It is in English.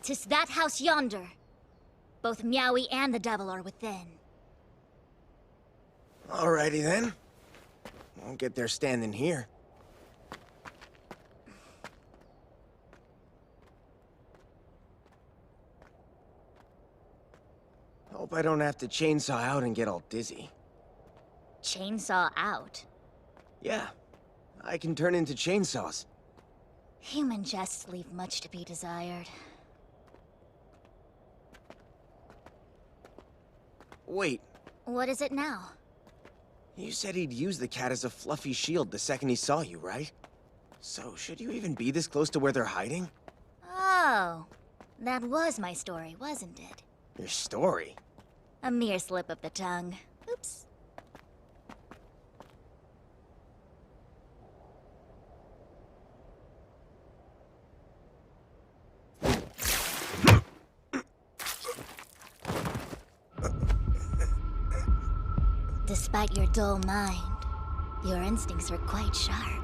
'Tis that house yonder. Both Meowie and the devil are within. Alrighty then. Won't get there standing here. Hope I don't have to chainsaw out and get all dizzy. Chainsaw out? Yeah, I can turn into chainsaws. Human jests leave much to be desired. Wait, What is it now? you said he'd use the cat as a fluffy shield the second he saw you, right? So, should you even be this close to where they're hiding? Oh, that was my story, wasn't it? Your story? A mere slip of the tongue. Oops. Despite your dull mind, your instincts are quite sharp.